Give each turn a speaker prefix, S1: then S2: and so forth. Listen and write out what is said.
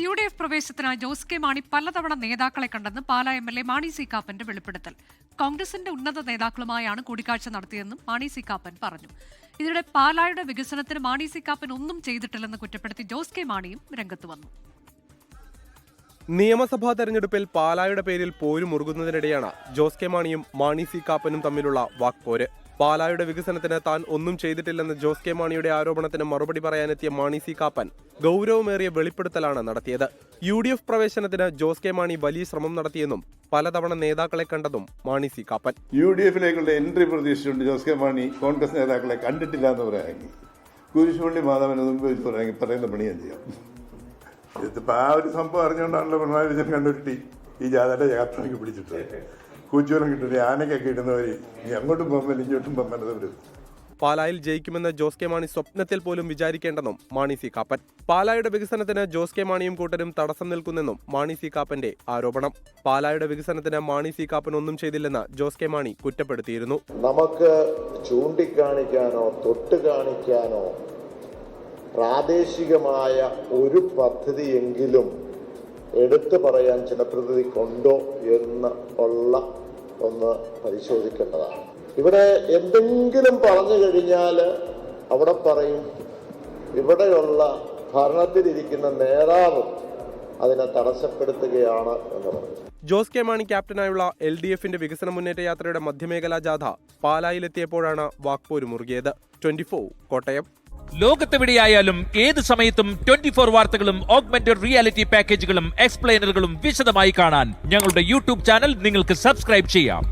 S1: UDF പ്രവേശനത്തിനായി Jose K Mani പലതവണ നേതാക്കളെ കണ്ടെന്ന് പാലാ MLA മാണി സി കാപ്പന്റെ വെളിപ്പെടുത്തൽ. കോൺഗ്രസിന്റെ ഉന്നത നേതാക്കളുമായാണ് കൂടിക്കാഴ്ച നടത്തിയതെന്നും മാണി സി കാപ്പൻ പറഞ്ഞു. ഇതിനിടെ പാലായുടെ വികസനത്തിന് മാണി സി കാപ്പൻ ഒന്നും ചെയ്തിട്ടില്ലെന്ന് കുറ്റപ്പെടുത്തി ജോസ് കെ മാണിയും രംഗത്ത് വന്നു.
S2: നിയമസഭാ തെരഞ്ഞെടുപ്പിൽ പാലായുടെ പേരിൽ പോരുമുറുകുന്നതിനിടെയാണ് ജോസ് കെ മാണിയും മാണി സി കാപ്പനും തമ്മിലുള്ള വാക്പോര്. പാലായുടെ വികസനത്തിന് താൻ ഒന്നും ചെയ്തിട്ടില്ലെന്ന് ജോസ് കെ മാണിയുടെ ആരോപണത്തിന് മറുപടി പറയാനെത്തിയ മാണി സി കാപ്പൻ ഗൗരവമേറിയ വെളിപ്പെടുത്തലാണ് നടത്തിയത്. UDF പ്രവേശനത്തിന് ജോസ് കെ മാണി വലിയ ശ്രമം നടത്തിയെന്നും പലതവണ നേതാക്കളെ കണ്ടതും മാണി സി കാപ്പൻ.
S3: UDFിലേക്കുള്ള എൻട്രി പ്രതീക്ഷിച്ചുകൊണ്ട് ജോസ് കെ മാണി കോൺഗ്രസ് നേതാക്കളെ കണ്ടിട്ടില്ല എന്ന് പറയാമെങ്കിൽ കുരിശുപള്ളി മാധവന് മുമ്പ് വെച്ച് പറയാമെങ്കിൽ പറയുന്ന പണി ഞാൻ ചെയ്യാം. ഇതിപ്പോൾ ആ ഒരു സംഭവം അറിഞ്ഞുകൊണ്ടാണല്ലോ പിണറായി വിജയൻ കണ്ടുപിട്ടി ഈ ജാഥയുടെ യാത്രയ്ക്ക് പിടിച്ചിട്ട് കൂച്ചുവലം കിട്ടുന്നത് ആനക്കൊക്കെ ഇടുന്നവർ അങ്ങോട്ടും പോകുമ്പോൾ ഇങ്ങോട്ടും പോകുമ്പോൾ.
S2: പാലായിൽ ജയിക്കുമെന്ന് ജോസ് കെ മാണി സ്വപ്നത്തിൽ പോലും വിചാരിക്കേണ്ടെന്നും മാണി സി കാപ്പൻ. പാലായുടെ വികസനത്തിന് ജോസ് കെ മാണിയും കൂട്ടരും തടസ്സം നിൽക്കുന്നെന്നും മാണി സി കാപ്പന്റെ ആരോപണം. പാലായുടെ വികസനത്തിന് മാണി സി കാപ്പൻ ഒന്നും ചെയ്തില്ലെന്ന് ജോസ് കെ മാണി കുറ്റപ്പെടുത്തിയിരുന്നു.
S4: നമുക്ക് ചൂണ്ടിക്കാണിക്കാനോ തൊട്ട് കാണിക്കാനോ പ്രാദേശികമായ ഒരു പദ്ധതിയെങ്കിലും എടുത്തു പറയാൻ ജനപ്രതിനിധിക്കുണ്ടോ എന്ന് ഒന്ന് പരിശോധിക്കേണ്ടതാണ്. ഇവിടെ എന്തെങ്കിലും പറഞ്ഞു കഴിഞ്ഞാൽ അവിടെ പറയും ഇവിടെയുള്ള ഭരണത്തിലിരിക്കുന്ന നേതാവ് അതിനെ തടസ്സപ്പെടുത്തുകയാണ് എന്ന് പറയും.
S2: ജോസ് കെ മാണി ക്യാപ്റ്റനായുള്ള LDFന്റെ വികസന മുന്നേറ്റ യാത്രയുടെ മധ്യമേഖലാ ജാഥ പാലായിലെത്തിയപ്പോഴാണ് വാക്പോര് മുറുകിയത്. 24 കോട്ടയം.
S5: ലോകത്തെവിടെയായാലും ഏത് സമയത്തും 24 വാർത്തകളും ഓഗ്മെന്റഡ് റിയാലിറ്റി പാക്കേജുകളും എക്സ്പ്ലെയിനറുകളും വിശദമായി കാണാൻ ഞങ്ങളുടെ YouTube ചാനൽ നിങ്ങൾക്ക് സബ്സ്ക്രൈബ് ചെയ്യാം.